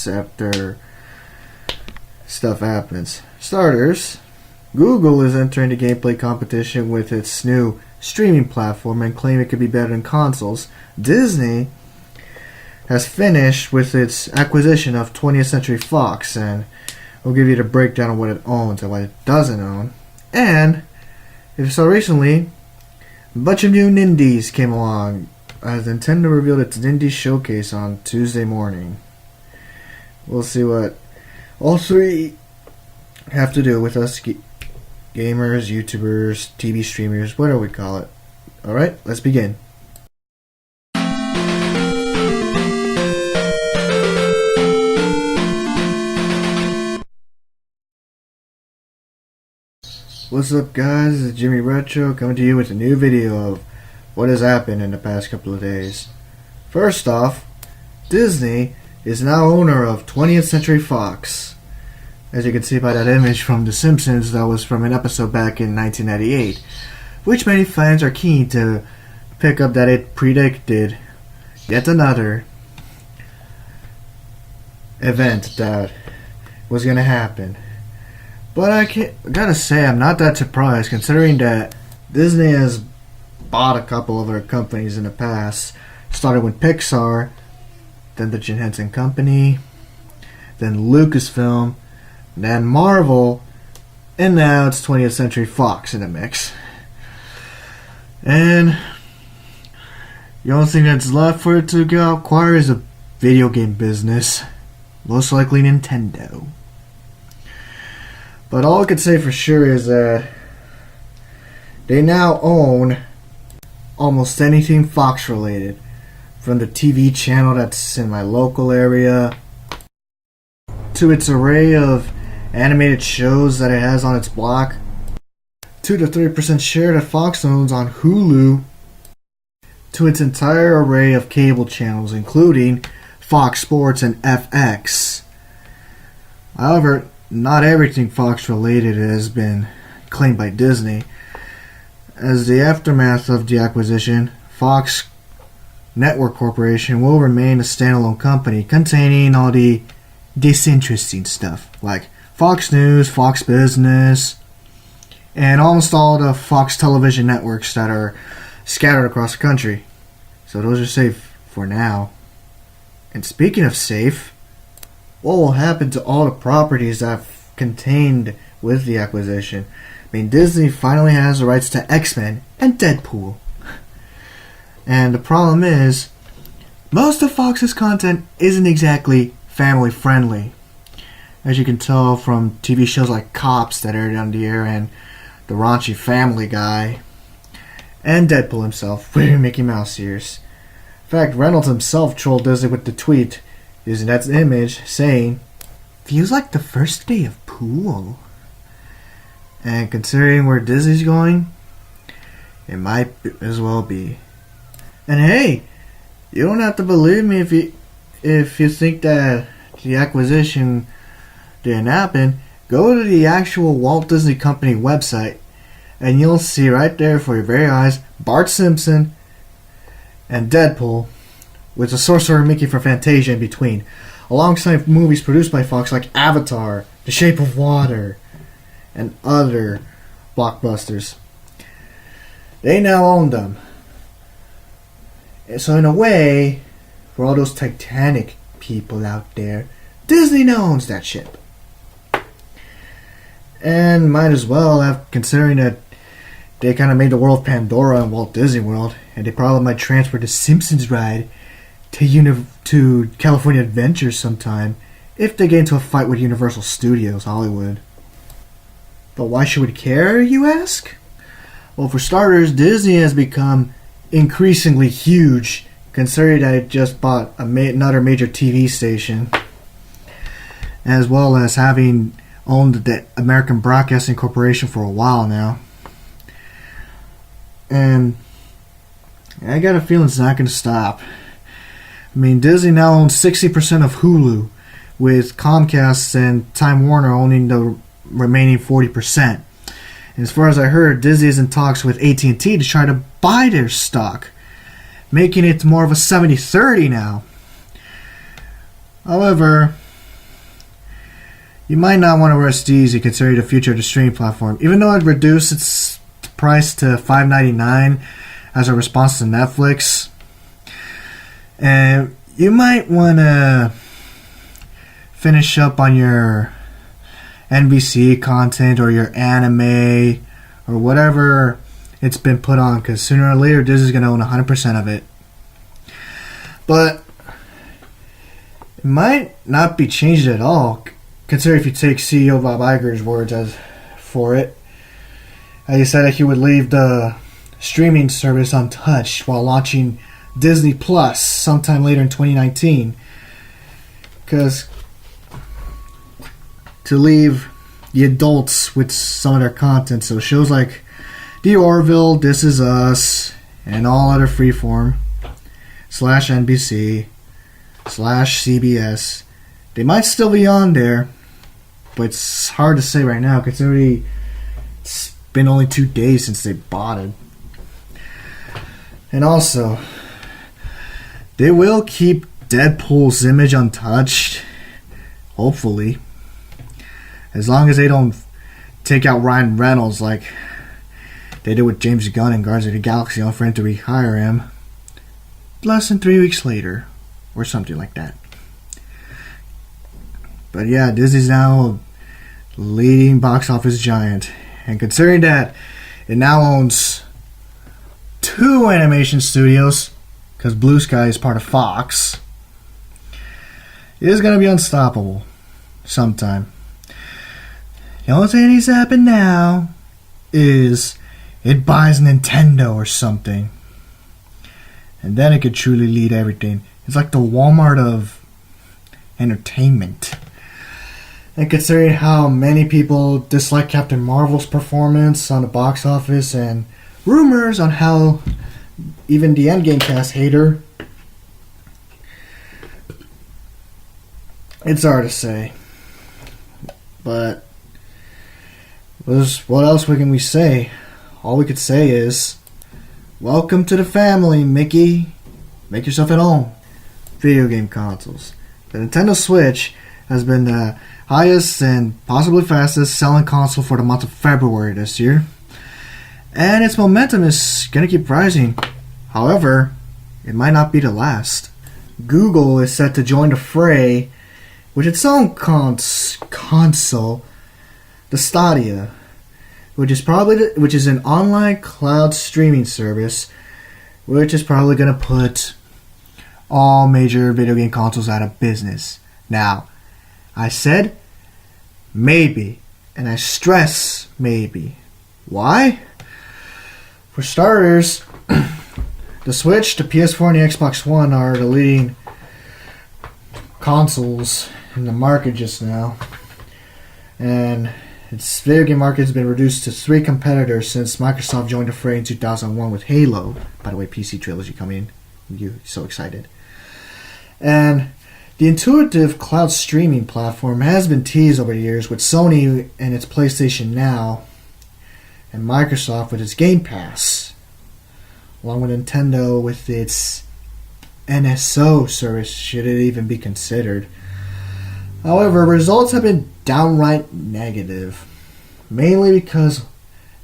after stuff happens. Starters, Google is entering the gameplay competition with its new streaming platform and claim it could be better than consoles. Disney has finished with its acquisition of 20th Century Fox, and we'll give you the breakdown of what it owns and what it doesn't own. And, if you saw recently, a bunch of new Nindies came along as Nintendo revealed its Indie Showcase on Tuesday morning. We'll see what all three have to do with us gamers, YouTubers, TV streamers, whatever we call it. Alright, let's begin. What's up guys, it's Jimmy Retro coming to you with a new video of what has happened in the past couple of days. First off, Disney is now owner of 20th Century Fox. As you can see by that image from The Simpsons that was from an episode back in 1998, which many fans are keen to pick up that it predicted yet another event that was going to happen. But I gotta say, I'm not that surprised considering that Disney has bought a couple of other companies in the past. Started with Pixar, then the Jim Henson Company, then Lucasfilm, then Marvel, and now it's 20th Century Fox in the mix. And the only thing that's left for it to go acquire is a video game business, most likely Nintendo. But all I can say for sure is that they now own almost anything Fox related. From the TV channel that's in my local area, to its array of animated shows that it has on its block, to the 30% share that Fox owns on Hulu, to its entire array of cable channels including Fox Sports and FX. However, not everything Fox related has been claimed by Disney. As the aftermath of the acquisition, Fox Network Corporation will remain a standalone company containing all the disinteresting stuff like Fox News, Fox Business, and almost all the Fox television networks that are scattered across the country. So those are safe for now. And speaking of safe, what will happen to all the properties that contained with the acquisition? I mean, Disney finally has the rights to X-Men and Deadpool. And the problem is, most of Fox's content isn't exactly family friendly. As you can tell from TV shows like Cops that aired on the air and the raunchy Family Guy, and Deadpool himself wearing Mickey Mouse ears. In fact, Reynolds himself trolled Disney with the tweet using that image saying, "Feels like the first day of pool." And considering where Disney's going, it might as well be. And hey, you don't have to believe me if you think that the acquisition didn't happen. Go to the actual Walt Disney Company website and you'll see right there for your very eyes Bart Simpson and Deadpool, with the Sorcerer Mickey from Fantasia in between, alongside movies produced by Fox like Avatar, The Shape of Water, and other blockbusters. They now own them. So in a way, for all those Titanic people out there, Disney now owns that ship. And might as well have, considering that they kind of made the world of Pandora in Walt Disney World, and they probably might transfer the Simpsons ride to California Adventure sometime if they get into a fight with Universal Studios Hollywood. But why should we care, you ask? Well, for starters, Disney has become increasingly huge, considering that it just bought another major TV station, as well as having owned the American Broadcasting Corporation for a while now. And I got a feeling it's not going to stop. I mean, Disney now owns 60% of Hulu, with Comcast and Time Warner owning the remaining 40%. And as far as I heard, Disney is in talks with AT&T to try to buy their stock, making it more of a 70-30 now. However, you might not want to rush these to consider the future of the streaming platform. Even though it reduced its price to $5.99 as a response to Netflix, and you might want to finish up on your NBC content or your anime or whatever it's been put on, because sooner or later Disney's going to own 100% of it. But it might not be changed at all. Consider if you take CEO Bob Iger's words as for it. He said that he would leave the streaming service untouched while launching Disney Plus sometime later in 2019. Because to leave the adults with some of their content, so shows like The Orville, This Is Us, and all other freeform /NBC /CBS, they might still be on there, but it's hard to say right now considering it's been only 2 days since they bought it. And also, they will keep Deadpool's image untouched, hopefully, as long as they don't take out Ryan Reynolds like they did with James Gunn in Guardians of the Galaxy, for him to rehire him less than 3 weeks later, or something like that. But yeah, Disney's now leading box office giant, and considering that it now owns 2 animation studios, because Blue Sky is part of Fox, it is going to be unstoppable sometime. The only thing that needs to happen now is it buys Nintendo or something, and then it could truly lead everything. It's like the Walmart of entertainment. And considering how many people dislike Captain Marvel's performance on the box office, and rumors on how even the Endgame cast hate her, it's hard to say. But what else can we say? All we could say is, welcome to the family, Mickey. Make yourself at home. Video game consoles. The Nintendo Switch has been the highest and possibly fastest selling console for the month of February this year, and its momentum is going to keep rising. However, it might not be the last. Google is set to join the fray with its own console, the Stadia, which is an online cloud streaming service, which is probably going to put all major video game consoles out of business. Now, I said maybe, and I stress maybe. Why? For starters, the Switch, the PS4, and the Xbox One are the leading consoles in the market just now. And its video game market has been reduced to 3 competitors since Microsoft joined the fray in 2001 with Halo. By the way, PC trilogy coming in. You're so excited. And the intuitive cloud streaming platform has been teased over the years with Sony and its PlayStation Now, and Microsoft with its Game Pass, along with Nintendo with its NSO service, should it even be considered. However, results have been downright negative, mainly because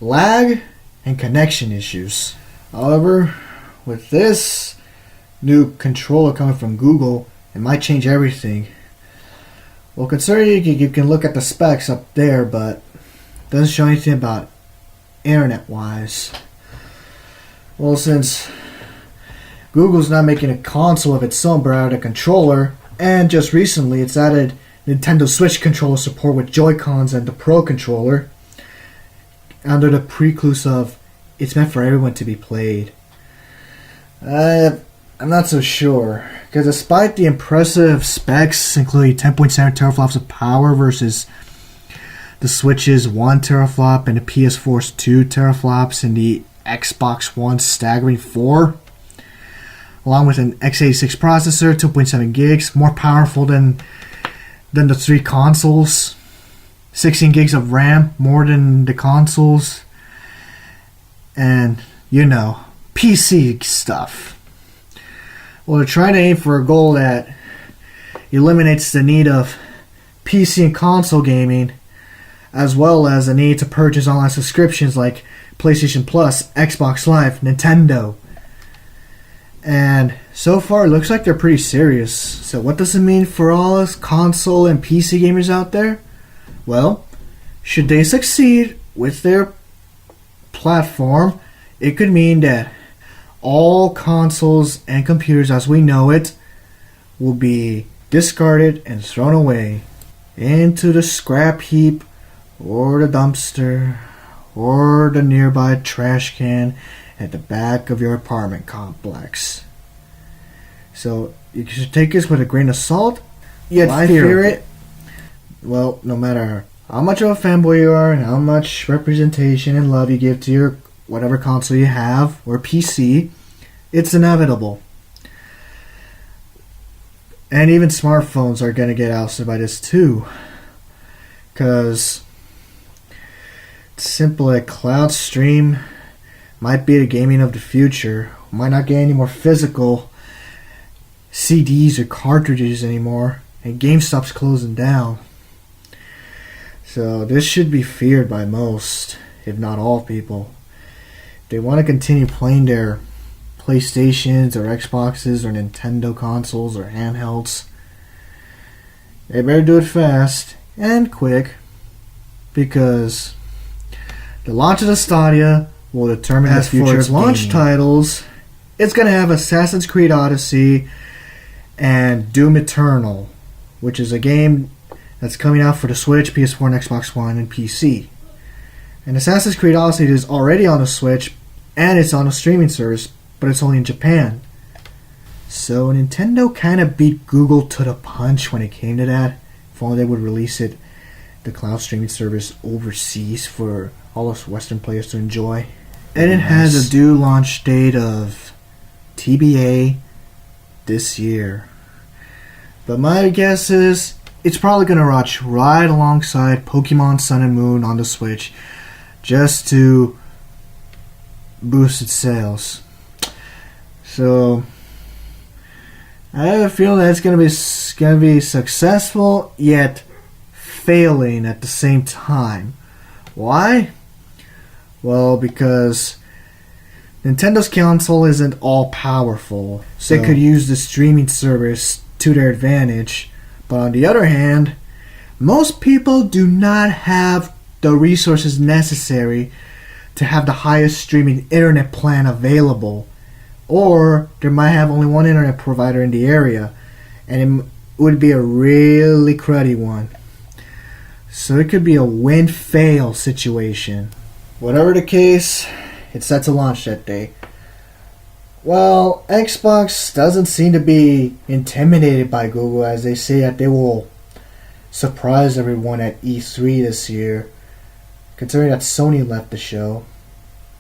lag and connection issues. However, with this new controller coming from Google, it might change everything. Well, considering you can look at the specs up there, but it doesn't show anything about internet-wise. Well, since Google's not making a console of its own but added a controller, and just recently it's added Nintendo Switch controller support with Joy-Cons and the Pro controller, under the preclude of it's meant for everyone to be played. I'm not so sure, because despite the impressive specs, including 10.7 teraflops of power versus the Switch's 1 teraflop and the PS4's 2 teraflops and the Xbox One's staggering 4, along with an x86 processor, 2.7 gigs, more powerful than the 3 consoles, 16 gigs of RAM, more than the consoles, and, PC stuff. Well, they're trying to aim for a goal that eliminates the need of PC and console gaming, as well as the need to purchase online subscriptions like PlayStation Plus, Xbox Live, Nintendo. And so far, it looks like they're pretty serious. So what does it mean for all us console and PC gamers out there? Well, should they succeed with their platform, it could mean that all consoles and computers as we know it will be discarded and thrown away into the scrap heap or the dumpster or the nearby trash can at the back of your apartment complex. So you should take this with a grain of salt, yet fear it. Well, no matter how much of a fanboy you are and how much representation and love you give to your whatever console you have or PC, it's inevitable. And even smartphones are going to get ousted by this too. Because it's simple, a cloud stream might be the gaming of the future. Might not get any more physical CDs or cartridges anymore. And GameStop's closing down. So this should be feared by most, if not all people. If they want to continue playing their PlayStations or Xboxes or Nintendo consoles or handhelds, they better do it fast and quick, because the launch of the Stadia will determine the future of launch titles. It's going to have Assassin's Creed Odyssey and Doom Eternal, which is a game that's coming out for the Switch, PS4, and Xbox One, and PC. And Assassin's Creed Odyssey is already on the Switch, and it's on a streaming service, but it's only in Japan. So Nintendo kind of beat Google to the punch when it came to that. If only they would release it, the cloud streaming service overseas for all us Western players to enjoy. And it has a due launch date of TBA this year. But my guess is it's probably going to rush right alongside Pokemon Sun and Moon on the Switch just to boost its sales. So I have a feeling that it's going to be successful yet failing at the same time. Why? Well, because Nintendo's console isn't all powerful, so they could use the streaming service to their advantage. But on the other hand, most people do not have the resources necessary to have the highest streaming internet plan available. Or they might have only one internet provider in the area, and it would be a really cruddy one. So it could be a win-fail situation. Whatever the case, it's set to launch that day. Well, Xbox doesn't seem to be intimidated by Google, as they say that they will surprise everyone at E3 this year, considering that Sony left the show.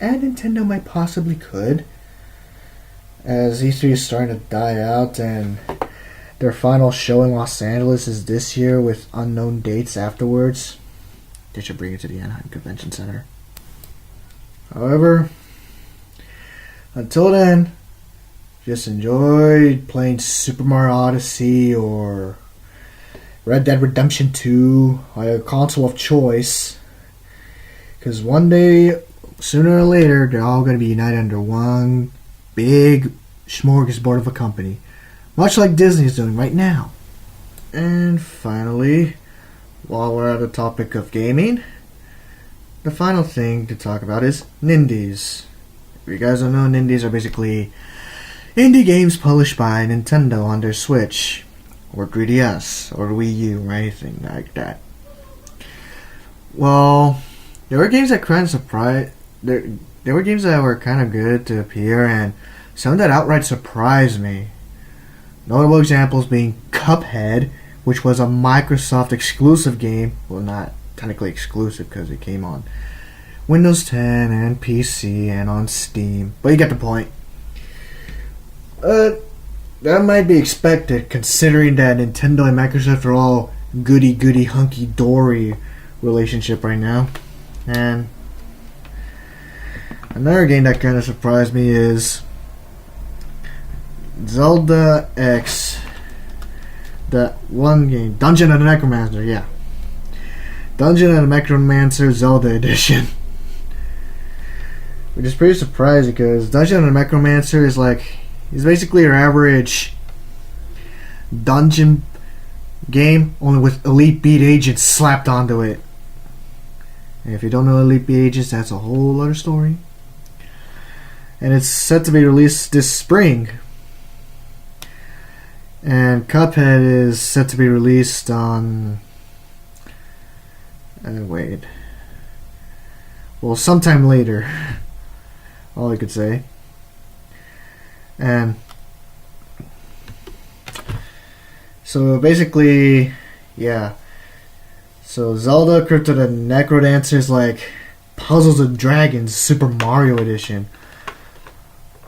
And Nintendo might possibly could, as E3 is starting to die out and their final show in Los Angeles is this year with unknown dates afterwards. They should bring it to the Anaheim Convention Center. However, until then, just enjoy playing Super Mario Odyssey or Red Dead Redemption 2 on your console of choice. Because one day, sooner or later, they're all going to be united under one big smorgasbord of a company. Much like Disney is doing right now. And finally, while we're at the topic of gaming, the final thing to talk about is Nindies. If you guys don't know, Nindies are basically indie games published by Nintendo on their Switch, or 3DS, or Wii U, or anything like that. Well, there were games that kind of surprised. There were games that were kind of good to appear, and some that outright surprised me. Notable examples being Cuphead, which was a Microsoft exclusive game. Well, not technically exclusive because it came on Windows 10 and PC and on Steam. But you get the point. That might be expected considering that Nintendo and Microsoft are all goody-goody hunky-dory relationship right now. And another game that kind of surprised me is Zelda X That one game, Dungeon of the Necromancer, yeah. Dungeon of the Necromancer Zelda Edition. Which is pretty surprising because Dungeon of the Necromancer is basically your average dungeon game, only with Elite Beat Agents slapped onto it. And if you don't know Elite Beat Agents, that's a whole other story. And it's set to be released this spring. And Cuphead is set to be released on... sometime later. All I could say. And... so basically, yeah. So Zelda Crypt of the Necrodancer is like Puzzles and Dragons Super Mario Edition.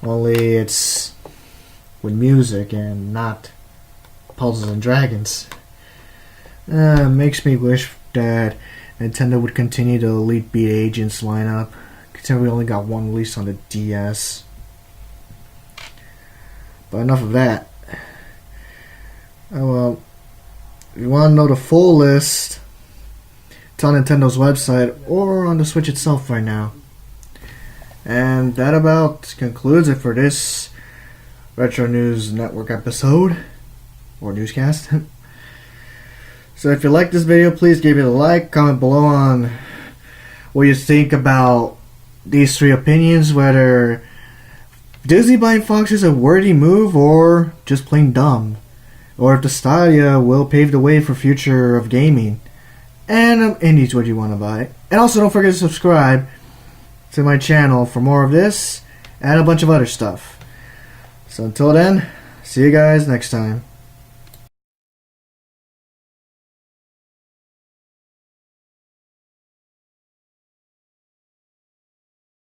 Only it's with music and not Puzzles and Dragons. Makes me wish that Nintendo would continue the Elite Beat Agents lineup, considering we only got one release on the DS. But enough of that. Well, if you want to know the full list, it's on Nintendo's website or on the Switch itself right now. And that about concludes it for this Retro News Network episode, or newscast. So if you like this video, please give it a like, comment below on what you think about these three opinions, whether Disney buying Fox is a worthy move or just plain dumb, or if the Stadia will pave the way for future of gaming, and indies what you want to buy. And also don't forget to subscribe to my channel for more of this and a bunch of other stuff. So until then, see you guys next time.